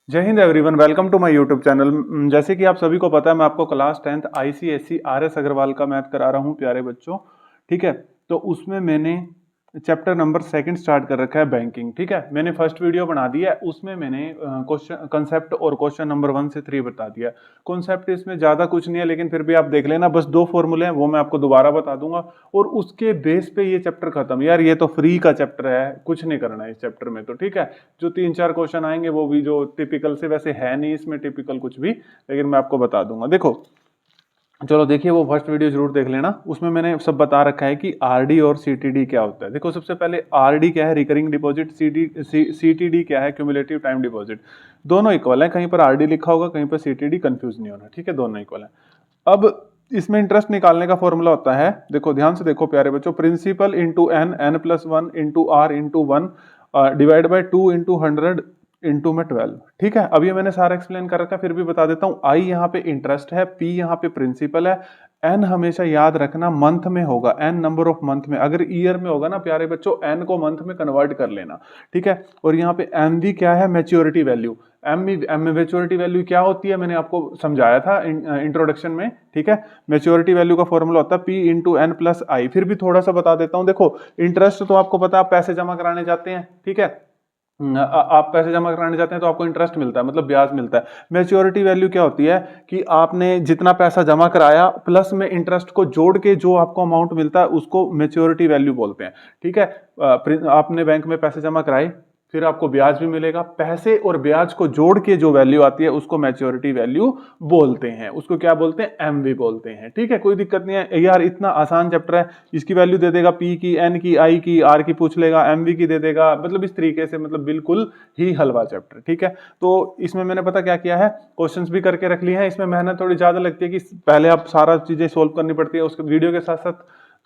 जय Hind everyone, welcome to my YouTube channel. जैसे कि आप सभी को पता है, मैं आपको class 10th ICSE RS Agarwal का मैथ करा रहा हूं प्यारे बच्चों। ठीक है, तो उसमें मैंने चैप्टर नंबर 2 स्टार्ट कर रखा है, बैंकिंग। ठीक है, मैंने फर्स्ट वीडियो बना दी है, उसमें मैंने क्वेश्चन कंसेप्ट और क्वेश्चन नंबर 1 से 3 बता दिया। कॉन्सेप्ट इसमें ज्यादा कुछ नहीं है, लेकिन फिर भी आप देख लेना, बस 2 फॉर्मूले हैं, वो मैं आपको दोबारा बता दूंगा और उसके बेस पे ये चैप्टर खत्म। यार ये तो फ्री का चैप्टर है, कुछ नहीं करना है इस चैप्टर में, तो ठीक है। जो 3-4 क्वेश्चन आएंगे वो भी जो टिपिकल से, वैसे है नहीं इसमें टिपिकल कुछ भी, लेकिन मैं आपको बता दूंगा। देखो, चलो देखिए, वो फर्स्ट वीडियो जरूर देख लेना, उसमें मैंने सब बता रखा है कि आरडी और सीटीडी क्या होता है। देखो, सबसे पहले आरडी क्या है, रिकरिंग डिपॉजिट, सीटीडी क्या है, क्यूमुलेटिव टाइम डिपॉजिट। दोनों इक्वल है, कहीं पर आरडी लिखा होगा, कहीं पर सीटीडी, कंफ्यूज नहीं होना, ठीक है, दोनों इक्वल है। अब इसमें इंटरेस्ट निकालने का फॉर्मूला होता है, देखो ध्यान से देखो प्यारे बच्चों, principal into N, N plus one into r into one, divide by 2 into 100 into में 12। ठीक है, अब ये मैंने सारा एक्सप्लेन कर रखा है, फिर भी बता देता हूँ। आई यहाँ पे इंटरेस्ट है, पी यहाँ पे प्रिंसिपल है, एन हमेशा याद रखना मंथ में होगा, एन नंबर ऑफ मंथ में। अगर ईयर में होगा ना प्यारे बच्चों, एन को मंथ में कन्वर्ट कर लेना, ठीक है। और यहाँ पे एम वी क्या है, maturity value. M maturity value क्या होती है, मैंने आपको समझाया था इंट्रोडक्शन में, ठीक है। मैच्योरिटी वैल्यू का फॉर्मूला होता है पी इंटू एन प्लस आई। फिर भी थोड़ा सा बता देता हूँ। देखो, इंटरेस्ट तो आपको पता है, आप पैसे जमा कराने जाते हैं, ठीक है। आप पैसे जमा कराने जाते हैं तो आपको इंटरेस्ट मिलता है, मतलब ब्याज मिलता है। मैच्योरिटी वैल्यू क्या होती है कि आपने जितना पैसा जमा कराया प्लस में इंटरेस्ट को जोड़ के जो आपको अमाउंट मिलता है, उसको मैच्योरिटी वैल्यू बोलते हैं, ठीक है। आपने बैंक में पैसे जमा कराए, फिर आपको ब्याज भी मिलेगा, पैसे और ब्याज को जोड़ के जो वैल्यू आती है उसको मैच्योरिटी वैल्यू बोलते हैं। उसको क्या बोलते हैं, एमवी बोलते हैं, ठीक है। कोई दिक्कत नहीं है यार, इतना आसान चैप्टर है। इसकी वैल्यू दे देगा, पी की, एन की, आई की, आर की पूछ लेगा, एमवी की दे देगा, मतलब इस तरीके से, मतलब बिल्कुल ही हलवा चैप्टर, ठीक है। तो इसमें मैंने पता क्या किया है, क्वेश्चंस भी करके रख लिए हैं। इसमें मेहनत थोड़ी ज्यादा लगती है कि पहले आप सारा चीजें सोल्व करनी पड़ती है, उसके वीडियो के साथ साथ,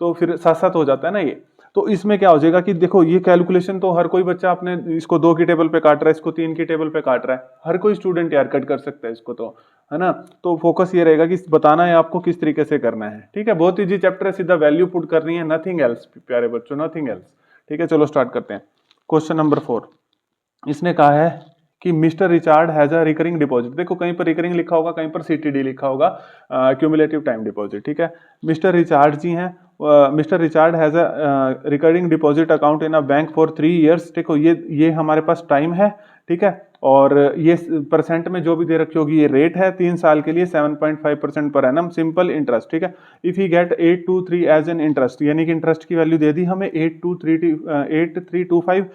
तो फिर साथ साथ हो जाता है ना ये। तो इसमें क्या हो जाएगा कि देखो, ये कैलकुलेशन तो हर कोई बच्चा अपने, इसको 2 की टेबल पे काट रहा है, इसको 3 की टेबल पे काट रहा है, हर कोई स्टूडेंट यार कट कर सकता है इसको, तो है ना। तो फोकस ये रहेगा कि बताना है आपको किस तरीके से करना है, ठीक है। बहुत इजी चैप्टर है, सीधा वैल्यू पुट करनी है, नथिंग एल्स प्यारे बच्चों, नथिंग एल्स, ठीक है। चलो स्टार्ट करते हैं। क्वेश्चन नंबर 4, इसने कहा है कि mister Richard has a recurring deposit. देखो, कहीं पर रिकरिंग लिखा होगा, कहीं पर सीटीडी लिखा होगा, क्यूमुलेटिव टाइम डिपॉजिट, ठीक है। मिस्टर रिचार्ड जी हैं, mister Richard has a recurring deposit account in a bank for 3 years. देखो, ये हमारे पास टाइम है, ठीक है। और ये परसेंट में जो भी दे रखी होगी, ये रेट है 3 साल के लिए 7.5% पर एनम, सिंपल इंटरेस्ट, ठीक है। If he get 823 as an interest, यानी कि इंटरेस्ट की वैल्यू दे दी हमें 8325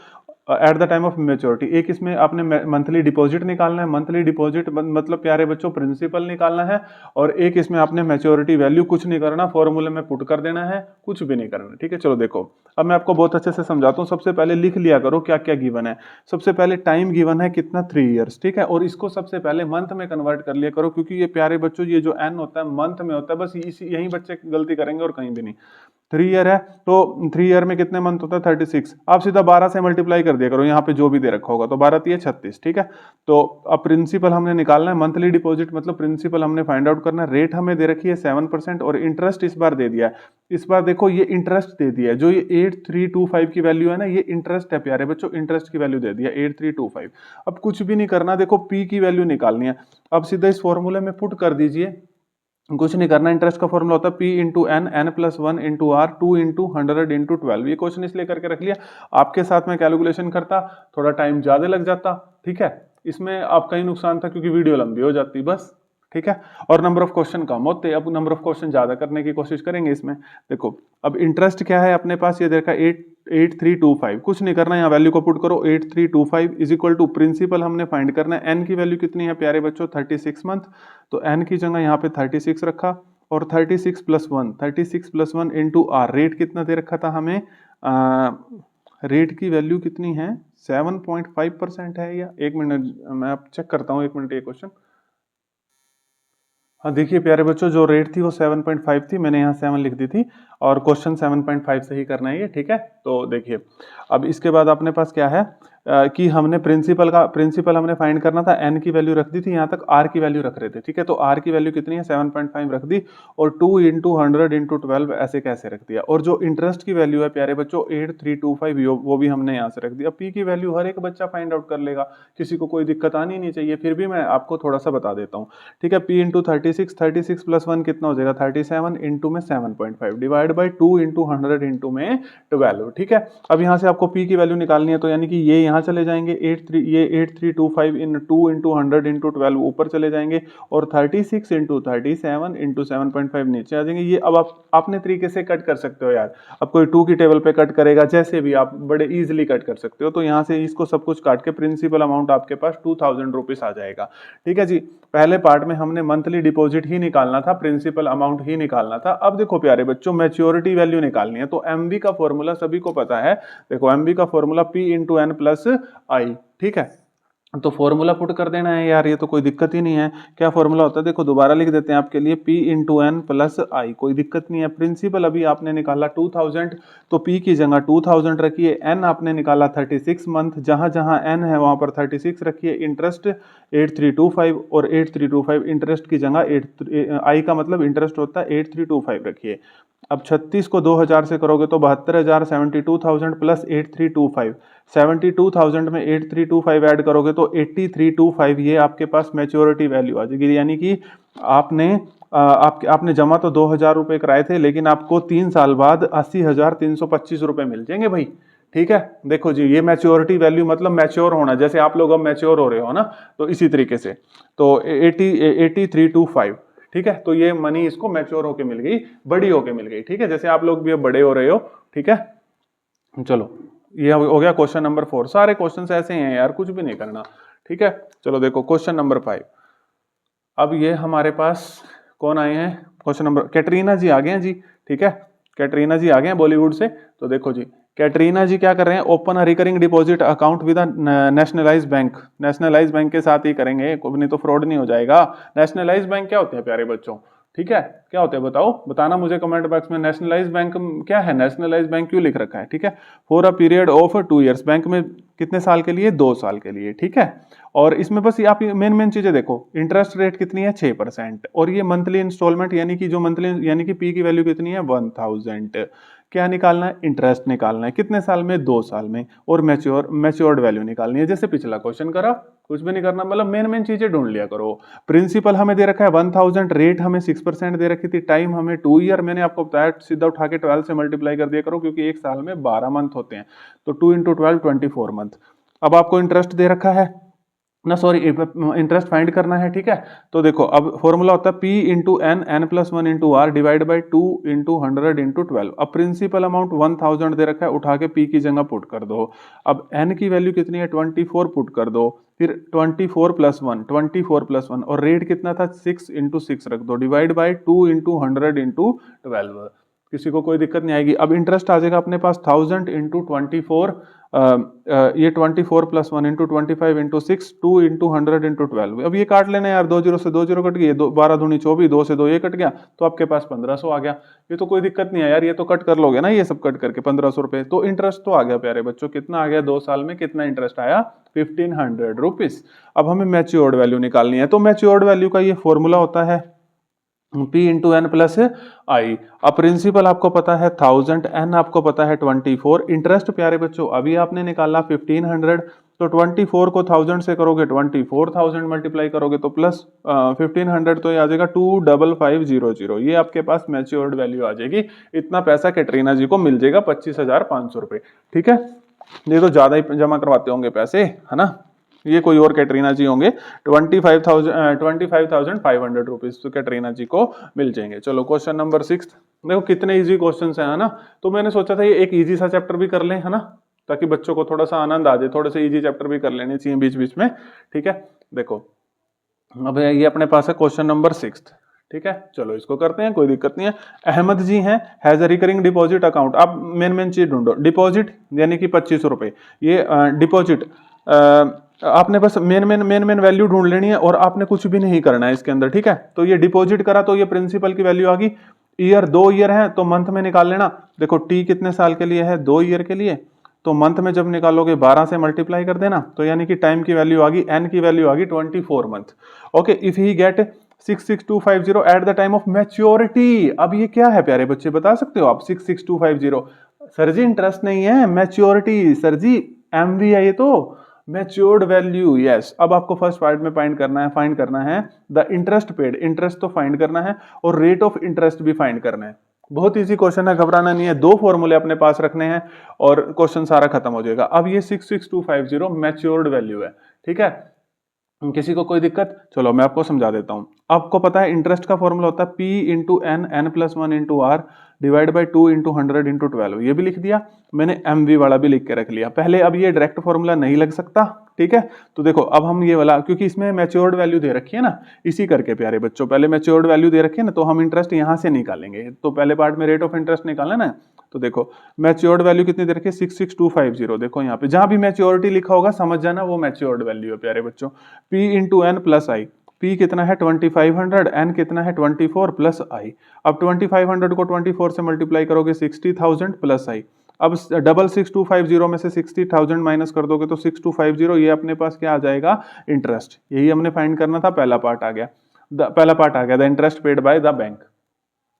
at the time of maturity. एक इसमें आपने मंथली डिपॉजिट निकालना है, मंथली डिपॉजिट मतलब प्यारे बच्चों प्रिंसिपल निकालना है, और एक इसमें आपने मैच्योरिटी वैल्यू, कुछ नहीं करना, फॉर्मूले में पुट कर देना है, कुछ भी नहीं करना, ठीक है। चलो देखो, अब मैं आपको बहुत अच्छे से समझाता हूँ। सबसे पहले लिख लिया करो क्या क्या गिवन है। सबसे पहले टाइम गिवन है कितना, 3 ईयर्स, ठीक है। और इसको सबसे पहले मंथ में कन्वर्ट कर लिया करो, क्योंकि ये प्यारे बच्चों, ये जो एन होता है मंथ में होता है, बस यही बच्चे गलती करेंगे और कहीं भी नहीं। 3 ईयर है, तो 3 ईयर में कितने मंथ होता है, 36। आप सीधा 12 से मल्टीप्लाई कर दिया करो, यहाँ पे जो भी दे रखा होगा, तो 12 3 36, ठीक है। तो अब प्रिंसिपल हमने निकालना है, मंथली डिपॉजिट मतलब प्रिंसिपल हमने फाइंड आउट करना है। रेट हमें दे रखी है 7% और इंटरेस्ट इस बार दे दिया है। इस बार देखो, ये इंटरेस्ट दे दिया है, जो ये 8325 की वैल्यू है ना, ये इंटरेस्ट है प्यारे बच्चों, इंटरेस्ट की वैल्यू दे दिया 8325। अब कुछ भी नहीं करना, देखो पी की वैल्यू निकालनी है। अब सीधा इस फॉर्मूले में पुट कर दीजिए, कुछ नहीं करना। इंटरेस्ट का फॉर्मूला होता है P into N, N plus one into R, 2 into 100 into 12। ये क्वेश्चन इसलिए करके रख लिया, आपके साथ में कैलकुलेशन करता, थोड़ा टाइम ज्यादा लग जाता, ठीक है। इसमें आपका ही नुकसान था, क्योंकि वीडियो लंबी हो जाती बस, ठीक है। और नंबर ऑफ क्वेश्चन कम होते, अब नंबर ऑफ क्वेश्चन ज्यादा करने की कोशिश करेंगे इसमें। देखो, अब इंटरेस्ट क्या है अपने पास, ये देखा 8325, कुछ नहीं करना, यहाँ वैल्यू को पुट करो, 8325 इज इक्वल टू प्रिंसिपल हमने फाइंड करना है। एन की वैल्यू कितनी है प्यारे बच्चों, 36 मंथ, तो एन की जगह यहाँ पे 36 रखा, और 36 plus one into R, rate कितना दे रखा था हमें, रेट की वैल्यू कितनी है, 7.5% है, या 1 मिनट मैं आप चेक करता हूँ, 1 मिनट ये क्वेश्चन। हाँ देखिए प्यारे बच्चों, जो रेट थी वो 7.5 थी, मैंने यहाँ 7 लिख दी थी, और क्वेश्चन 7.5 से ही करना है ये, ठीक है। तो देखिए, अब इसके बाद अपने पास क्या है, कि हमने प्रिंसिपल हमने फाइंड करना था, n की वैल्यू रख दी थी, यहाँ तक r की वैल्यू रख रहे थे, ठीक है। तो r की वैल्यू कितनी है 7.5 रख दी, और 2 इंटू 100 इंटू 12 ऐसे कैसे रख दिया। और जो इंटरेस्ट की वैल्यू है प्यारे बच्चों 8325 वो भी हमने यहाँ से रख दिया। p की वैल्यू हर एक बच्चा फाइंड आउट कर लेगा, किसी को कोई दिक्कत आनी नहीं चाहिए, फिर भी मैं आपको थोड़ा सा बता देता हूँ, ठीक है। p इंटू 36 प्लस 1 कितना हो जाएगा 37 इंटू में 7.5 डिवाइड बाई 2 इंटू 100 इंटू में 12, ठीक है। अब यहाँ से आपको p की वैल्यू निकालनी है, तो यानी कि ये यहाँ चले जाएंगे 8325 इन 2 इंटू 100 इंटू 12 ऊपर चले जाएंगे, और 36 इंटू 37 इंटू 7.5 नीचे आ जाएंगे। ये अब आप अपने तरीके से कट कर सकते हो यार, अब कोई 2 की टेबल पे कट करेगा, जैसे भी आप बड़े इजीली कट कर सकते हो। तो यहाँ से इसको सब कुछ काट के प्रिंसिपल अमाउंट आपके पास 2000 रुपीज आ जाएगा, ठीक है जी। पहले पार्ट में हमने मंथली डिपॉजिट ही निकालना था, प्रिंसिपल अमाउंट ही निकालना था। अब देखो प्यारे बच्चों मैच्योरिटी वैल्यू निकालनी है, तो एमवी का फॉर्मूला सभी को पता है। देखो एमवी का formula P into N plus I, ठीक है। तो फॉर्मूला पुट कर देना है यार, ये तो कोई दिक्कत ही नहीं है। क्या फॉर्मूला होता है देखो दोबारा लिख देते हैं आपके लिए, P इंटू एन प्लस आई, कोई दिक्कत नहीं है। प्रिंसिपल अभी आपने निकाला 2000, तो P की जगह 2000 रखिए। N आपने निकाला 36 मंथ, जहां जहां N है वहां पर 36 रखिए। इंटरेस्ट 8325 और 8325 इंटरेस्ट की जगह आई का मतलब इंटरेस्ट होता है 8325 रखिए। अब 36 को 2000 से करोगे तो 72,000, 72,000 प्लस 8325, 72,000 में 8325 ऐड करोगे तो 8325 ये आपके पास मैच्योरिटी वैल्यू आ जाएगी। यानी कि आपने जमा तो 2,000 रुपये कराए थे, लेकिन आपको 3 साल बाद 80,325 रुपये मिल जाएंगे भाई, ठीक है। देखो जी ये मैच्योरिटी वैल्यू मतलब मैच्योर होना, जैसे आप लोग अब मैच्योर हो रहे हो ना, तो इसी तरीके से। तो 8325, ठीक है। तो ये मनी इसको मैच्योर होके मिल गई, बड़ी होके मिल गई, ठीक है। जैसे आप लोग भी अब बड़े हो रहे हो, ठीक है। चलो ये हो गया क्वेश्चन नंबर 4। सारे क्वेश्चन ऐसे हैं यार, कुछ भी नहीं करना, ठीक है। चलो देखो क्वेश्चन नंबर 5। अब ये हमारे पास कौन आए हैं, क्वेश्चन नंबर कैटरीना जी आ गए हैं जी, ठीक है। कैटरीना जी आ गए हैं बॉलीवुड से। तो देखो जी कैटरीना जी क्या कर रहे हैं, open a recurring deposit account with nationalise bank. Nationalise bank के साथ ही करेंगे, नहीं तो फ्रॉड नहीं हो जाएगा। नेशनलाइज बैंक क्या होते हैं प्यारे बच्चों, ठीक है, क्या होते हैं बताओ, बताना मुझे कमेंट बॉक्स में। नेशनलाइज बैंक क्या है, नेशनलाइज बैंक क्यों लिख रखा है, ठीक है। For a period of 2 years, bank में कितने साल के लिए, 2 साल के लिए, ठीक है। और इसमें बस आप मेन चीजें देखो, इंटरेस्ट रेट कितनी है 6%, और ये मंथली इंस्टॉलमेंट यानी कि जो मंथली यानी कि पी की वैल्यू कितनी है 1000। क्या निकालना है, इंटरेस्ट निकालना है, कितने साल में, 2 साल में, और मैच्योर्ड वैल्यू निकालनी है, जैसे पिछला क्वेश्चन करा। कुछ भी नहीं करना, मतलब मेन चीजें ढूंढ लिया करो। प्रिंसिपल हमें दे रखा है 1000, रेट हमें 6% दे रखी थी, टाइम हमें 2 ईयर, मैंने आपको बताया सीधा उठा के 12 से मल्टीप्लाई कर दिया करो, क्योंकि एक साल में 12 मंथ होते हैं, तो 2 इंटू 12 24 मंथ। अब आपको इंटरेस्ट दे रखा है ना, सॉरी इंटरेस्ट फाइंड करना है, ठीक है। तो देखो अब फॉर्मूला होता है P into N, N plus 1 into R divide by 2 into 100 into 12। अब प्रिंसिपल अमाउंट 1000 दे रखा है, उठा के P की जगह पुट कर दो। अब n की वैल्यू कितनी है 24 पुट कर दो, फिर 24 प्लस 1 और रेट कितना था 6 इंटू 6 रख दो, डिवाइड बाई 2 इंटू 100 इंटू 12। किसी को कोई दिक्कत नहीं आएगी। अब इंटरेस्ट आ जाएगा अपने पास 1000 इंटू 24, ये 24 plus 1 into 25 into 6, 2 into 100 into 12। अब ये काट लेना यार, 2 जीरो से 2 जीरो कट गए, 12 दूनी 24, 2 से 2 ये कट गया, तो आपके पास 1500 आ गया। ये तो कोई दिक्कत नहीं है यार, ये तो कट कर लोगे ना, ये सब कट करके 1500 रुपए। तो इंटरेस्ट तो आ गया प्यारे बच्चों, कितना आ गया 2 साल में, कितना इंटरेस्ट आया 1500 रुपीज। अब हमें मैच्योर्ड वैल्यू निकालनी है, तो मैच्योर्ड वैल्यू का ये फॉर्मूला होता है P इंटू एन प्लस आई। अब प्रिंसिपल आपको पता है 1000, एन आपको पता है 24, इंटरेस्ट प्यारे बच्चों अभी आपने निकाला 1500, तो 24 को 1000 से करोगे 24,000 मल्टीप्लाई करोगे तो प्लस 1500, तो ये आ जाएगा 25500। ये आपके पास मैच्योर्ड वैल्यू आ जाएगी। इतना पैसा कैटरीना जी को मिल जाएगा 25,500 रुपए, ठीक है। ये तो ज्यादा ही जमा करवाते होंगे पैसे, है ना, ये कोई और कैटरीना जी होंगे। 25,500 रुपीज तो कैटरीना जी को मिल जाएंगे। चलो क्वेश्चन नंबर 6, देखो कितने इजी क्वेश्चन है ना। तो मैंने सोचा था ये एक इजी सा चैप्टर भी कर लें, है ना, ताकि बच्चों को थोड़ा सा आनंद आ जाए, थोड़े से इजी चैप्टर भी कर लेने चाहिए बीच बीच में, ठीक है। देखो अब ये अपने पास है क्वेश्चन नंबर 6, ठीक है। चलो इसको करते हैं, कोई दिक्कत नहीं है। अहमद जी हैं, has a recurring deposit account. अब मेन चीज ढूंढो, डिपॉजिट यानी कि 25 रुपए, ये डिपॉजिट आपने बस मेन वैल्यू ढूंढ लेनी है, और आपने कुछ भी नहीं करना है इसके अंदर, ठीक है। तो ये डिपॉजिट करा तो ये प्रिंसिपल की वैल्यू आ गई। ईयर 2 ईयर है तो मंथ में निकाल लेना। देखो टी कितने साल के लिए है, 2 ईयर के लिए, तो मंथ में जब निकालोगे 12 से मल्टीप्लाई कर देना, तो यानी कि टाइम की वैल्यू आ गई, एन की वैल्यू आ गई 24 month. Okay, if he get 66250 at the time of maturity. अब ये क्या है प्यारे बच्चे, बता सकते हो आप? 66250 सर जी इंटरेस्ट नहीं है, मैच्योरिटी सर जी, एमवी है ये तो, मैच्योर्ड वैल्यू। यस, अब आपको फर्स्ट पार्ट में फाइंड करना है द इंटरेस्ट पेड, इंटरेस्ट तो फाइंड करना है और रेट ऑफ इंटरेस्ट भी फाइंड करना है। बहुत इजी क्वेश्चन है, घबराना नहीं है, दो फॉर्मूले अपने पास रखने हैं और क्वेश्चन सारा खत्म हो जाएगा। अब ये 66250 मैच्योर्ड वैल्यू है, ठीक है। किसी को कोई दिक्कत? चलो मैं आपको समझा देता हूं। आपको पता है इंटरेस्ट का फॉर्मूला होता है P into N, N plus one into R divide by 2 into 100 into 12। ये भी लिख दिया मैंने, MV वाला भी लिख के रख लिया पहले। अब ये डायरेक्ट फॉर्मूला नहीं लग सकता, ठीक है। तो देखो अब हम ये वाला, क्योंकि इसमें मैच्योर्ड वैल्यू दे रखी है ना, इसी करके प्यारे बच्चों पहले मैच्योर्ड वैल्यू दे रखी है ना, तो हम इंटरेस्ट यहां से निकालेंगे। तो पहले पार्ट में रेट ऑफ इंटरेस्ट निकालना ना, तो देखो मैच्योर्ड वैल्यू कितनी दे रखी है 66250। देखो यहाँ पे जहां भी मैच्योरिटी लिखा होगा समझ जाना वो मैच्योर्ड वैल्यू है प्यारे बच्चों। P इंटू एन प्लस आई, P कितना है 2500, N कितना है 24 प्लस आई। अब 2500 को 24 से मल्टीप्लाई करोगे 60,000 प्लस आई। अब 66250 में से 60,000 माइनस कर दोगे तो 6250, ये अपने पास क्या आ जाएगा? इंटरेस्ट। यही हमने फाइंड करना था, पहला पार्ट आ गया, the interest paid by the bank.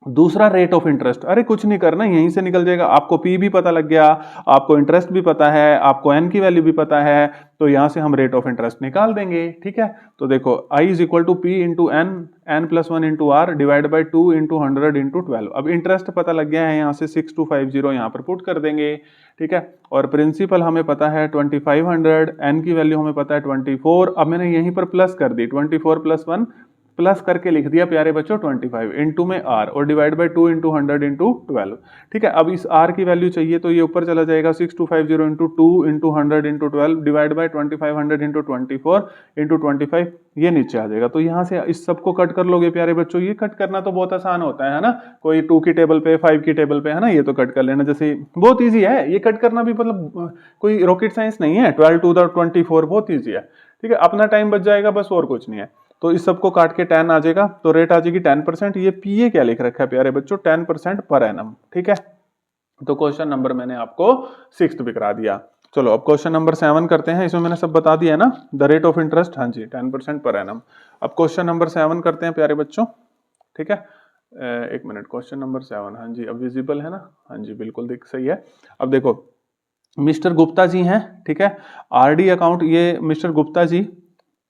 दूसरा रेट ऑफ इंटरेस्ट, अरे कुछ नहीं करना, यहीं से निकल जाएगा। आपको पी भी पता लग गया, आपको इंटरेस्ट भी पता है, आपको एन की वैल्यू भी पता है, तो यहां से हम रेट ऑफ इंटरेस्ट निकाल देंगे, ठीक है। तो देखो I is equal to P into N, N plus one into R divide by 2 into 100 into 12। अब इंटरेस्ट पता लग गया है, यहाँ से 6250 यहाँ पर पुट कर देंगे, ठीक है। और प्रिंसिपल हमें पता है 2500, एन की वैल्यू हमें पता है 24। अब मैंने यहीं पर प्लस कर दी, 24 प्लस 1 प्लस करके लिख दिया प्यारे बच्चों 25 इंटू में आर और डिवाइड बाई 2 इंटू 100 इंटू 12, ठीक है। अब इस आर की वैल्यू चाहिए तो ये ऊपर चला जाएगा 6250 into 2 into 100 into 12 divide by 2500 into 24 into 25, ये नीचे आ जाएगा। तो यहाँ से इस सबको कट कर लोगे प्यारे बच्चों। ये कट करना तो बहुत आसान होता है ना, कोई 2 की टेबल पे 5 की टेबल पे है ना, ये तो कट कर लेना, जैसे बहुत ईजी है ये कट करना भी, मतलब कोई रॉकेट साइंस नहीं है। 12 टू द 24 बहुत ईजी है, ठीक है। अपना टाइम बच जाएगा बस, और कुछ नहीं है। तो इस सबको काट के 10 आ जाएगा, तो रेट आ जाएगी 10%। ये पीए क्या लिख रखा है प्यारे बच्चों? 10% पर एनम, ठीक है। तो क्वेश्चन नंबर मैंने आपको 6th भी करा दिया। चलो अब क्वेश्चन नंबर 7 करते हैं। इसमें मैंने सब बता दिया है ना, द रेट ऑफ इंटरेस्ट, हाँ जी 10% पर एनम। अब क्वेश्चन नंबर 7 करते हैं प्यारे बच्चों, ठीक है। एक मिनट, क्वेश्चन नंबर 7, हाँ जी अब विजिबल है ना? हाँ जी बिल्कुल दिख सही है। अब देखो मिस्टर गुप्ता जी हैं, ठीक है, आरडी अकाउंट, ये mister Gupta ji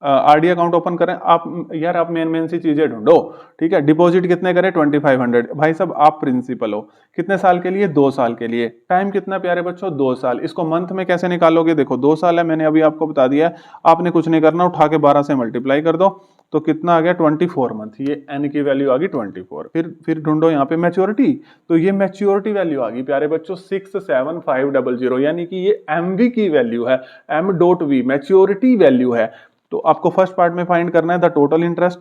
RD account open करें। आप यार आप मेन सी चीजें ढूंढो, ठीक है। डिपॉजिट कितने करें? 2500। भाई साहब आप प्रिंसिपल हो, कितने साल के लिए? 2 साल के लिए। टाइम कितना प्यारे बच्चों? 2 साल। इसको मंथ में कैसे निकालोगे? देखो 2 साल है, मैंने अभी आपको बता दिया है, आपने कुछ नहीं करना, उठा के 12 से मल्टीप्लाई कर दो, तो कितना आ गया? 24 मंथ। ये एन की वैल्यू आ गई 24। फिर ढूंढो यहाँ पे मैच्योरिटी, तो ये मैच्योरिटी वैल्यू आ गई प्यारे बच्चों 67500, यानी कि ये एमवी की वैल्यू है, M.V मैच्योरिटी वैल्यू है। तो आपको फर्स्ट पार्ट में फाइंड करना है द टोटल इंटरेस्ट,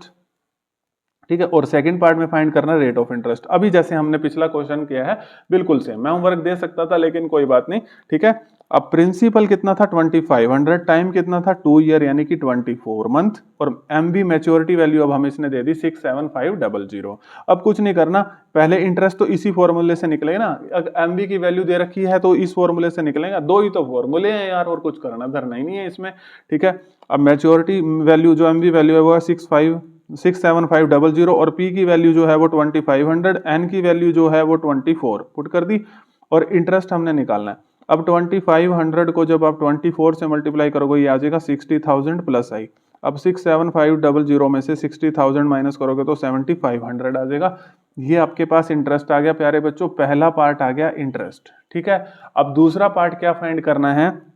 ठीक है, और सेकंड पार्ट में फाइंड करना है रेट ऑफ इंटरेस्ट। अभी जैसे हमने पिछला क्वेश्चन किया है बिल्कुल सेम, मैं होमवर्क दे सकता था लेकिन कोई बात नहीं, ठीक है। अब प्रिंसिपल कितना था? 2500, टाइम कितना था? 2 ईयर यानी कि 24 मंथ, और एमबी मैच्योरिटी वैल्यू अब हम इसने दे दी 67500। अब कुछ नहीं करना, पहले इंटरेस्ट तो इसी फॉर्मूले से निकलेगा ना, अगर एमबी की वैल्यू दे रखी है तो इस फॉर्मूले से निकलेगा। 2 ही तो फॉर्मूले हैं यार, और कुछ करना धरना ही नहीं है इसमें, ठीक है। अब मैच्योरिटी वैल्यू जो एमबी वैल्यू है वो है 67500 और पी की वैल्यू जो है वो 2500, एन की वैल्यू जो है वो 24 पुट कर दी, और इंटरेस्ट हमने निकालना है। अब 2500 को जब आप 24 से मल्टीप्लाई करोगे ये आ जाएगा 60,000 प्लस आई। अब 67500 में से 60,000 माइनस करोगे तो 7500 आ जाएगा। ये आपके पास इंटरेस्ट आ गया प्यारे बच्चों, पहला पार्ट आ गया इंटरेस्ट, ठीक है। अब दूसरा पार्ट क्या फाइंड करना है?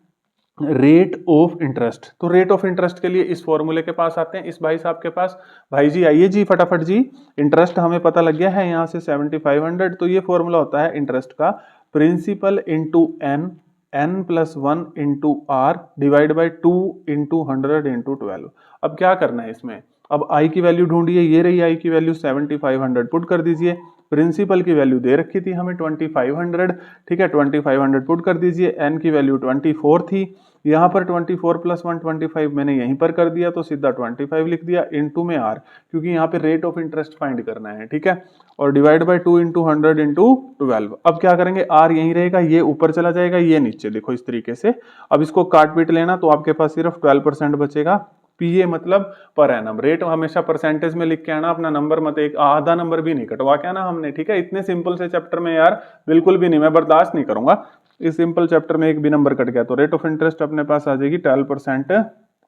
Rate of interest. तो रेट ऑफ इंटरेस्ट के लिए इस फॉर्मूले के पास आते हैं, इस भाई साहब के पास। भाई जी आइए जी फटाफट जी, इंटरेस्ट हमें पता लग गया है यहाँ से 7500, तो ये फॉर्मूला होता है इंटरेस्ट का, principal into N, N plus 1 into R divide by 2 into 100 into 12। अब क्या करना है इसमें? अब आई की वैल्यू ढूंढिए, ये रही आई की वैल्यू 7500 पुट कर दीजिए। प्रिंसिपल की वैल्यू दे रखी थी हमें 2500, ठीक है, 2500 पुट कर दीजिए। एन की वैल्यू 24 थी, यहाँ पर 24 + 1 25 मैंने यहीं पर कर दिया, तो सीधा 25 लिख दिया, इनटू में आर, क्योंकि यहाँ पे रेट ऑफ इंटरेस्ट फाइंड करना है, ठीक है, और डिवाइड बाय 2 × 100 × 12। अब क्या करेंगे, आर यहीं रहेगा, ये ऊपर चला जाएगा, ये नीचे, देखो इस तरीके से। अब इसको काट पीट लेना तो आपके पास सिर्फ 12% बचेगा। पीए मतलब पर एनम। रेट हमेशा परसेंटेज में लिख के आना, अपना नंबर मत एक आधा नंबर भी नहीं कटवा के आना हमने, ठीक है। इतने सिंपल से चैप्टर में यार बिल्कुल भी नहीं, मैं बर्दाश्त नहीं करूंगा इस सिंपल चैप्टर में एक भी नंबर कट गया। तो रेट ऑफ इंटरेस्ट अपने पास आ जाएगी 12%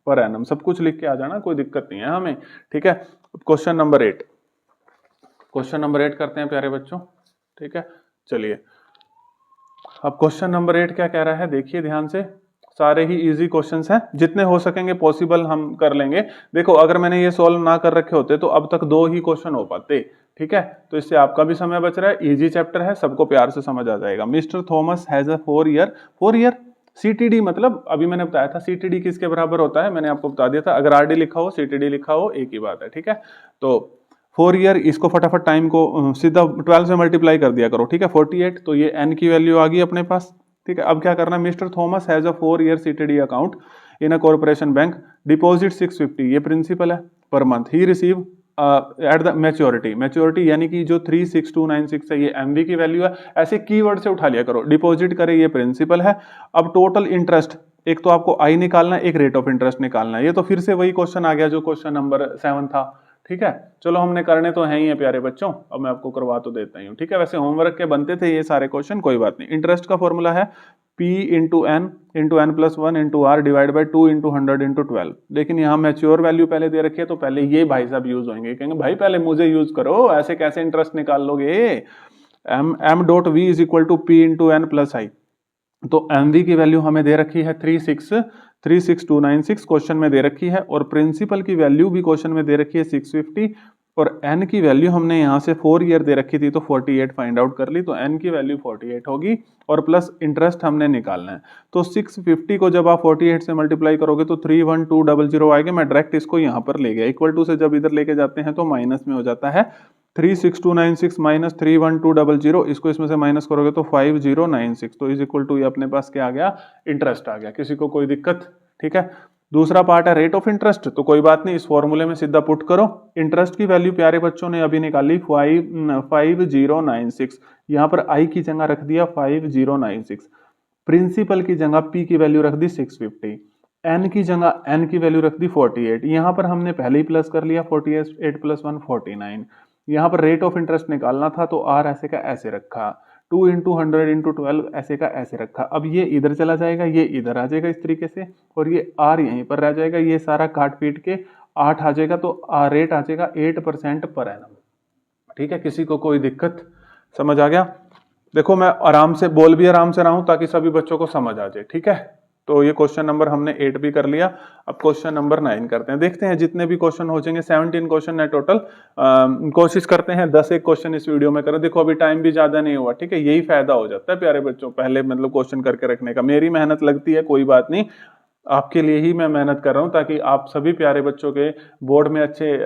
पर एनम। सब कुछ लिख के आ जाना, कोई दिक्कत नहीं है हमें, ठीक है। क्वेश्चन नंबर 8, क्वेश्चन नंबर 8 करते हैं प्यारे बच्चों, ठीक है। चलिए अब क्वेश्चन नंबर 8 क्या कह रहा है, देखिए ध्यान से। सारे ही इजी क्वेश्चंस हैं, जितने हो सकेंगे पॉसिबल हम कर लेंगे। देखो अगर मैंने ये सॉल्व ना कर रखे होते तो अब तक 2 ही क्वेश्चन हो पाते, ठीक है। तो इससे आपका भी समय बच रहा है, इजी चैप्टर है, सबको प्यार से समझ आ जाएगा। Mister Thomas has a 4 year CTD, मतलब अभी मैंने बताया था सीटीडी किसके बराबर होता है, मैंने आपको बता दिया था। अगर आरडी लिखा हो सीटीडी लिखा हो एक ही बात है, ठीक है। तो 4 ईयर, इसको फटाफट टाइम को सीधा 12 से मल्टीप्लाई कर दिया करो, ठीक है। 48, तो ये एन की वैल्यू आ गई अपने पास, ठीक है। अब क्या करना है, mister Thomas has a 4 year CTD account in a corporation bank, deposit 650, ये प्रिंसिपल है per month, he receive at the maturity यानी कि जो 36296 है ये एमवी की वैल्यू है। ऐसे कीवर्ड से उठा लिया करो, डिपॉजिट करे ये प्रिंसिपल है। अब टोटल इंटरेस्ट, एक तो आपको आई निकालना है, एक रेट ऑफ इंटरेस्ट निकालना है। ये तो फिर से वही क्वेश्चन आ गया जो क्वेश्चन नंबर 7 था, ठीक है। चलो हमने करने तो हैं ही है प्यारे बच्चों, अब मैं आपको करवा तो देता ही हूँ, ठीक है। वैसे होमवर्क के बनते थे ये सारे क्वेश्चन, कोई बात नहीं। इंटरेस्ट का फॉर्मूला है P × n × n + 1 × r divide by 2 × 100 × 12। लेकिन यहाँ मैच्योर वैल्यू पहले दे रखी है, तो पहले ये भाई साहब यूज होंगे, कहेंगे भाई पहले मुझे यूज करो, ऐसे कैसे इंटरेस्ट निकाल लोगे। m.v = P × n + i, तो mv की वैल्यू हमें दे रखी है 36296 क्वेश्चन में दे रखी है, और प्रिंसिपल की वैल्यू भी क्वेश्चन में दे रखी है 650, और n की वैल्यू हमने यहाँ से 4 ईयर दे रखी थी तो 48 फाइंड आउट कर ली, तो n की वैल्यू 48 होगी, और प्लस इंटरेस्ट हमने निकालना है। तो 650 को जब आप 48 से मल्टीप्लाई करोगे तो 31200 आएगा। मैं डायरेक्ट इसको यहाँ पर ले गया, इक्वल टू से जब इधर लेके जाते हैं तो माइनस में हो जाता है। 36296 माइनस 31200, इसको इसमें से माइनस करोगे तो 5096, तो इज इक्वल टू ये अपने पास क्या आ गया, इंटरेस्ट आ गया। किसी को कोई दिक्कत, ठीक है। दूसरा पार्ट है रेट ऑफ इंटरेस्ट, तो कोई बात नहीं, इस फॉर्मूले में सीधा पुट करो। इंटरेस्ट की वैल्यू प्यारे बच्चों ने अभी निकाली 5096, यहाँ पर आई की जगह रख दिया 5096, प्रिंसिपल की जगह पी की वैल्यू रख दी 650, एन की जगह एन की वैल्यू रख दी 48। यहाँ पर हमने पहले ही प्लस कर लिया, 48 + 1 49। यहाँ पर रेट ऑफ इंटरेस्ट निकालना था तो आर ऐसे का ऐसे रखा, 2 × 100 × 12 ऐसे का ऐसे रखा। अब ये इधर चला जाएगा, ये इधर आ जाएगा इस तरीके से, और ये आर यहीं पर रह जाएगा, ये सारा काट पीट के 8 आ जाएगा, तो रेट आ जाएगा 8% पर एनम, ठीक है। किसी को कोई दिक्कत, समझ आ गया। देखो मैं आराम से बोल भी आराम से रहा हूं ताकि सभी बच्चों को समझ आ जाए, ठीक है। तो ये क्वेश्चन नंबर हमने 8 भी कर लिया। अब क्वेश्चन नंबर 9 करते हैं, देखते हैं जितने भी क्वेश्चन हो जाएंगे। 17 क्वेश्चन है टोटल, कोशिश करते हैं 10 एक क्वेश्चन इस वीडियो में करें। देखो अभी टाइम भी ज्यादा नहीं हुआ, ठीक है, यही फायदा हो जाता है प्यारे बच्चों, पहले मतलब क्वेश्चन करके रखने का। मेरी मेहनत लगती है, कोई बात नहीं, आपके लिए ही मैं मेहनत कर रहा हूं ताकि आप सभी प्यारे बच्चों के बोर्ड में अच्छे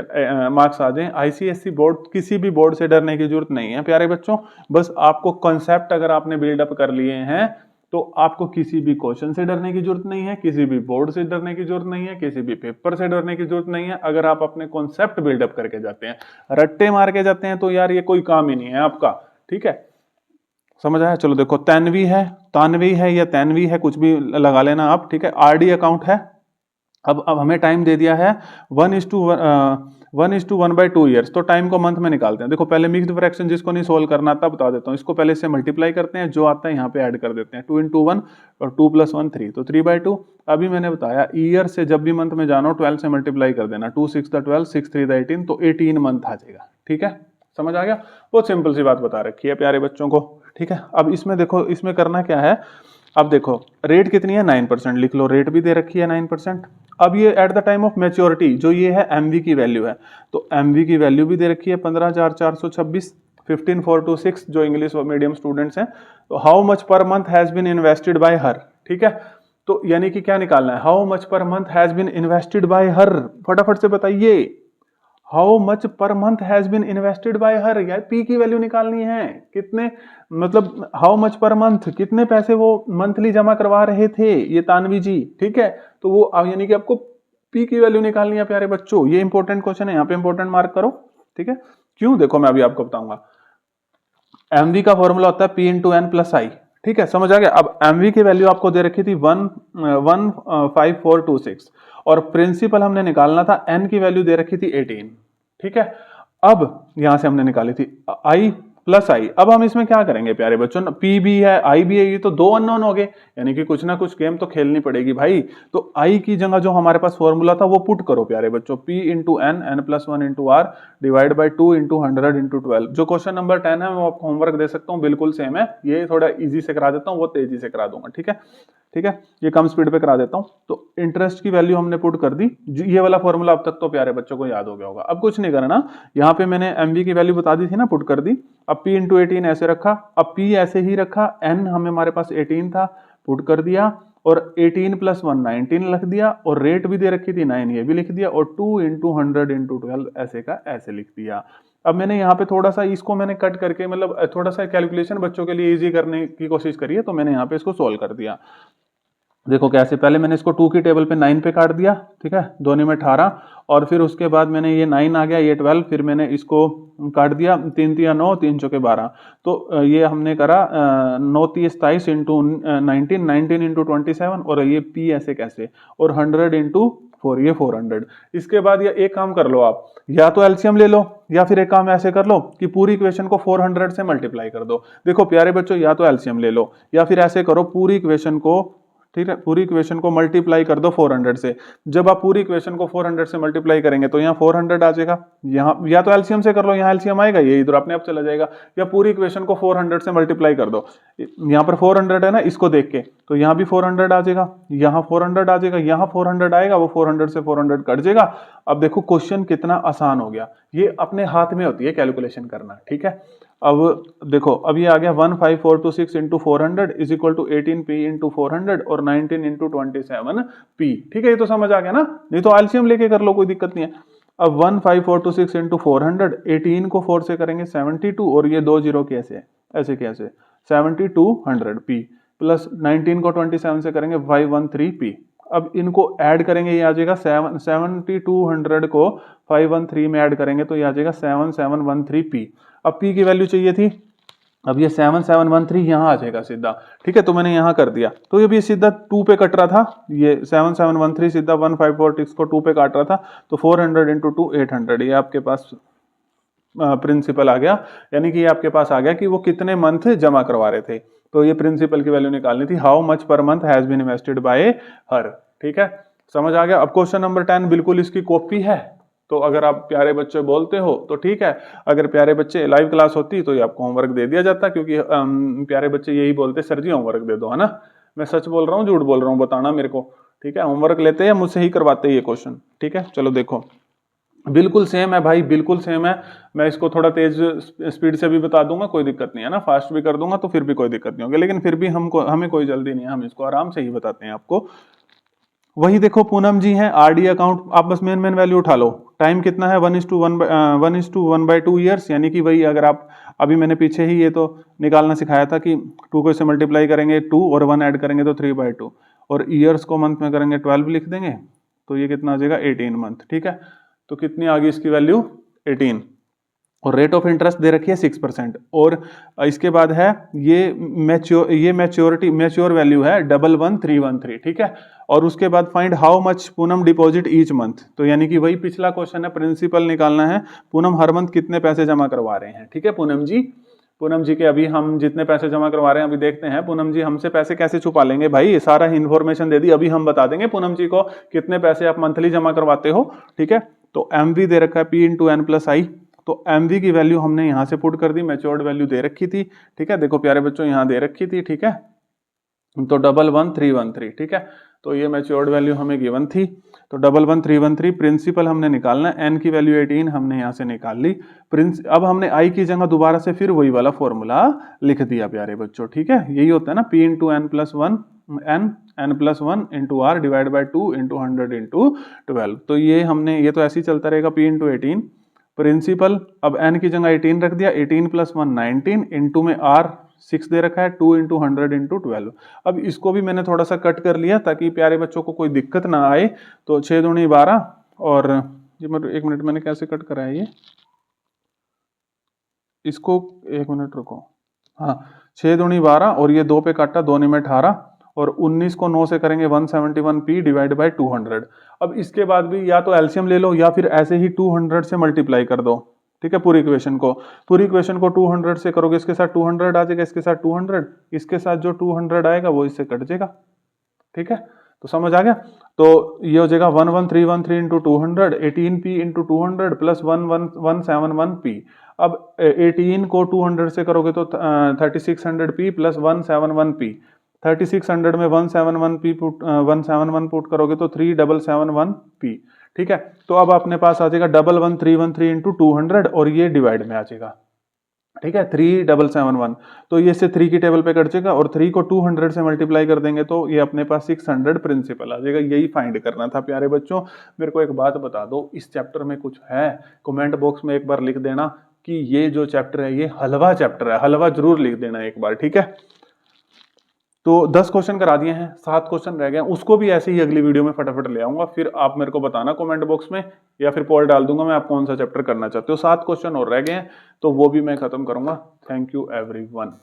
मार्क्स आ जाएं। आईसीएसई बोर्ड, किसी भी बोर्ड से डरने की जरूरत नहीं है प्यारे बच्चों, बस आपको कॉन्सेप्ट अगर आपने बिल्डअप कर लिए हैं तो आपको किसी भी क्वेश्चन से डरने की जरूरत नहीं है, किसी भी बोर्ड से डरने की जरूरत नहीं है, किसी भी पेपर से डरने की जरूरत नहीं है। अगर आप अपने कॉन्सेप्ट बिल्डअप करके जाते हैं, रट्टे मार के जाते हैं, तो यार ये कोई काम ही नहीं है आपका, ठीक है, समझ आया। चलो देखो तानवी है या तैनवी है, कुछ भी लगा लेना आप, ठीक है। आरडी अकाउंट है। अब हमें टाइम दे दिया है 1:1/2 ईयर्स, तो टाइम को मंथ में निकालते हैं। देखो पहले मिक्स्ड फ्रैक्शन जिसको नहीं सोल्व करना आता बता देता हूँ, इसको पहले इससे मल्टीप्लाई करते हैं, जो आता है यहाँ पे ऐड कर देते हैं। 2 × 1 और 2 + 1 3, तो 3/2। अभी मैंने बताया ईयर से जब भी मंथ में जाना हो 12 से मल्टीप्लाई कर देना, 2 × 6 = 12, 6 × 3 = 18, तो 18 मंथ आ जाएगा, ठीक है, समझ आ गया। बहुत सिंपल सी बात बता रखी है प्यारे बच्चों को, ठीक है। अब इसमें देखो, इसमें करना क्या है, अब देखो रेट कितनी है, 9% लिख लो, रेट भी दे रखी है 9%। अब ये eight the time of maturity जो ये है एमवी की वैल्यू है, तो एमवी की वैल्यू भी दे रखी है 15,426, 15,426 जो इंग्लिश मीडियम स्टूडेंट्स हैं। तो how much per month has been invested by her, ठीक है, तो यानी कि क्या निकालना है, how much per month has been invested by her, फटाफट से बताइए। How much per month has been invested by her, यार पी की वैल्यू निकालनी है, कितने मतलब हाउ मच पर मंथ, कितने पैसे वो मंथली जमा करवा रहे थे ये तानवी जी, ठीक है। तो वो यानी कि आपको पी की वैल्यू निकालनी है प्यारे बच्चों, ये इंपॉर्टेंट क्वेश्चन है, यहाँ पे इंपॉर्टेंट मार्क करो, ठीक है। क्यों, देखो मैं अभी आपको बताऊंगा। एमवी का फॉर्मूला होता है P into N plus I, ठीक है, समझ आ गया। अब एमवी की वैल्यू आपको दे रखी थी 15426 और प्रिंसिपल हमने निकालना था, एन की वैल्यू दे रखी थी 18, ठीक है। अब यहां से हमने निकाली थी आई प्लस आई। अब हम इसमें क्या करेंगे प्यारे बच्चों, पी भी है आई भी है, ये तो दो अननोन हो गए, यानी कि कुछ ना कुछ गेम तो खेलनी पड़ेगी भाई। तो आई की जगह जो हमारे पास फॉर्मूला था वो पुट करो प्यारे बच्चों, P into N, N plus one into R divide by 2 into 100 into 12। जो क्वेश्चन नंबर 10 है वो आपको होमवर्क दे सकता हूँ, बिल्कुल सेम है, ये थोड़ा इजी से करा देता हूँ, वो तेजी से करा दूंगा, ठीक है, ठीक है, ये कम स्पीड पे करा देता हूं। तो इंटरेस्ट की वैल्यू हमने पुट कर दी, ये वाला फॉर्मूला अब तक तो प्यारे बच्चों को याद हो गया होगा। अब कुछ नहीं करना, यहाँ पे मैंने एमवी की वैल्यू बता दी थी ना, पुट कर दी। अब पी इंटू 18 ऐसे रखा, अब पी ऐसे ही रखा, एन हमें हमारे पास 18 था, पुट कर दिया, और 18 प्लस 1 19 लिख दिया, और रेट भी दे रखी थी 9 ये भी लिख दिया, और 2 इंटू 100 इंटू 12 ऐसे का ऐसे लिख दिया। अब मैंने यहाँ पे थोड़ा सा इसको मैंने कट करके, मतलब थोड़ा सा कैलकुलेशन बच्चों के लिए इजी करने की कोशिश करी है, तो मैंने यहाँ पे इसको सोल्व कर दिया। देखो कैसे, पहले मैंने इसको 2 की टेबल पे 9 पे काट दिया, ठीक है, दोनों में 18, और फिर उसके बाद मैंने ये 9 आ गया, ये 12, फिर मैंने इसको काट दिया, 3 तिया 9, 3 चौके 12, तो ये हमने करा 9 तिया 27 इंटू 19, 19 इंटू 27, और ये पी ऐसे कैसे, और 100 इंटू 4, ये 400। इसके बाद या एक काम कर लो आप, या तो एलसीएम ले लो, या फिर एक काम ऐसे कर लो कि पूरी इक्वेशन को 400 से मल्टीप्लाई कर दो। देखो प्यारे बच्चों, या तो एलसीएम ले लो, या फिर ऐसे करो पूरी इक्वेशन को, ठीक है, पूरी इक्वेशन को मल्टीप्लाई कर दो 400 से। जब आप पूरी इक्वेशन को 400 से मल्टीप्लाई करेंगे तो यहाँ 400 आ जाएगा, यहाँ या तो एलसीएम से कर लो, यहाँ एलसीएम आएगा, ये इधर अपने आप चला जाएगा, या पूरी इक्वेशन को 400 से मल्टीप्लाई कर दो, यहाँ पर 400 है ना, इसको देख के, तो यहाँ भी 400 आ जाएगा, यहाँ 400 आ जाएगा, यहाँ 400 आएगा, वो 400 से 400 कट जाएगा। अब देखो क्वेश्चन कितना आसान हो गया, ये अपने हाथ में होती है कैलकुलेशन करना, ठीक है। अब देखो, अब ये आ गया 15426 into 400 is equal to 18 P into 400 और 19 इंटू 27 पी, ठीक है, ये तो समझ आ गया ना, नहीं तो एलसीएम लेके कर लो, कोई दिक्कत नहीं है। अब 15426 इंटू 400, 18 को 4 से करेंगे 72, और ये 2 जीरो कैसे ऐसे कैसे 7200 पी, प्लस 19 को 27 से करेंगे 513 पी। अब इनको ऐड करेंगे, ये आ जाएगा 7200 को 513 में ऐड करेंगे तो ये आ जाएगा 7713 पी। अब पी की वैल्यू चाहिए थी, अब ये 7713 यहाँ आ जाएगा सीधा, ठीक है, तो मैंने यहाँ कर दिया, तो ये भी सीधा 2 पे कट रहा था, ये 7713 सीधा 1546 को 2 पे काट रहा था, तो 400 इंटू 2 800, ये आपके पास प्रिंसिपल आ गया, यानी कि ये आपके पास आ गया कि वो कितने मंथ जमा करवा रहे थे। तो ये प्रिंसिपल की वैल्यू निकालनी थी, how much per month has been invested by her, ठीक है, समझ आ गया। अब क्वेश्चन नंबर 10 बिल्कुल इसकी कॉपी है, तो अगर आप प्यारे बच्चे बोलते हो तो ठीक है, अगर प्यारे बच्चे लाइव क्लास होती तो ये आपको होमवर्क दे दिया जाता, क्योंकि प्यारे बच्चे यही बोलते सर जी होमवर्क दे दो, है ना। मैं सच बोल रहा हूँ झूठ बोल रहा हूँ बताना मेरे को, ठीक है, होमवर्क लेते हैं मुझसे ही करवाते ये क्वेश्चन, ठीक है। चलो देखो, बिल्कुल सेम है भाई, बिल्कुल सेम है, मैं इसको थोड़ा तेज स्पीड से भी बता दूंगा, कोई दिक्कत नहीं है ना, फास्ट भी कर दूंगा तो फिर भी कोई दिक्कत नहीं होगी, लेकिन फिर भी हमें कोई जल्दी नहीं है, हम इसको आराम से ही बताते हैं आपको। वही देखो पूनम जी हैं, आरडी अकाउंट, आप बस मेन वैल्यू उठा लो, टाइम कितना है 1:1/2 ईयर्स, यानी कि वही अगर आप अभी मैंने पीछे ही ये तो निकालना सिखाया था कि 2 को इससे मल्टीप्लाई करेंगे 2 और 1 ऐड करेंगे तो 3/2, और ईयर्स को मंथ में करेंगे 12 लिख देंगे, तो ये कितना आ जाएगा 18 मंथ, ठीक है। तो कितनी आ गई इसकी वैल्यू 18, और रेट ऑफ इंटरेस्ट दे रखी है 6%, और इसके बाद है ये मैच्योर वैल्यू है 11313, ठीक है। और उसके बाद find how much Poonam deposit each month, तो यानी कि वही पिछला क्वेश्चन है, प्रिंसिपल निकालना है, पूनम हर मंथ कितने पैसे जमा करवा रहे हैं, ठीक है। पूनम जी के अभी हम जितने पैसे जमा करवा रहे हैं अभी देखते हैं, पूनम जी हमसे पैसे कैसे छुपा लेंगे भाई, ये सारा इन्फॉर्मेशन दे दी, अभी हम बता देंगे पूनम जी को कितने पैसे आप मंथली जमा करवाते हो, ठीक है। तो एमवी दे रखा है पी इंटू एन प्लस आई, तो एमवी की वैल्यू हमने यहां से पुट कर दी, मैच्योर्ड वैल्यू दे रखी थी, ठीक है, देखो प्यारे बच्चों यहां दे रखी थी, ठीक है, तो 11313, ठीक है, तो ये मैच्योर्ड वैल्यू हमें गिवन थी। तो 11313 प्रिंसिपल हमने निकालना है, n की वैल्यू 18 हमने यहाँ से निकाल ली। अब हमने i की जगह दोबारा से फिर वही वाला फॉर्मूला लिख दिया प्यारे बच्चों, ठीक है। यही होता है ना p into N plus one n plus one into R divide by 2 into 100 into 12। तो ये हमने, ये तो ऐसे ही चलता रहेगा, p इंटू 18 प्रिंसिपल। अब n की जगह 18 रख दिया, 18 प्लस 1 19 इंटू में r 6 दे रखा है, 2 इंटू 100 इंटू 12। अब इसको भी मैंने थोड़ा सा कट कर लिया ताकि प्यारे बच्चों को कोई दिक्कत ना आए। तो 6 दूनी 12 और ये एक मिनट मैंने कैसे कट करा है ये, इसको एक मिनट रुको, हाँ 6 दूनी 12 और ये 2 पे काटा, 2 में 18 और 19 को 9 से करेंगे 171p डिवाइड बाई 200। अब इसके बाद भी या तो एलसीएम ले लो या फिर ऐसे ही 200 से मल्टीप्लाई कर दो, ठीक है। पूरी इक्वेशन को 200 से करोगे, इसके साथ 200 आ जाएगा, इसके साथ 200, इसके साथ जो 200 आएगा वो इससे कट जाएगा, ठीक है। तो समझ आ गया। तो ये हो जाएगा 11313 into 200, 18p into 200 plus 11171p। अब 18 को 200 से करोगे तो 3600p प्लस 171p। 3600 में 171 पुट करोगे तो 3771p, ठीक है। तो अब अपने पास आ जाएगा 11313 इंटू 200 और ये डिवाइड में आ जाएगा, ठीक है, 3771। तो ये से 3 की टेबल पे कट जाएगा और 3 को 200 से मल्टीप्लाई कर देंगे तो ये अपने पास 600 प्रिंसिपल आ जाएगा। यही फाइंड करना था प्यारे बच्चों। मेरे को एक बात बता दो, इस चैप्टर में कुछ है? कमेंट बॉक्स में एक बार लिख देना कि ये जो चैप्टर है ये हलवा चैप्टर है, हलवा जरूर लिख देना एक बार, ठीक है। तो 10 क्वेश्चन करा दिए हैं, 7 क्वेश्चन रह गए, उसको भी ऐसे ही अगली वीडियो में फटाफट ले आऊंगा। फिर आप मेरे को बताना कमेंट बॉक्स में या फिर पोल डाल दूंगा मैं, आप कौन सा चैप्टर करना चाहते हो। 7 क्वेश्चन और रह गए हैं तो वो भी मैं खत्म करूंगा। Thank you everyone.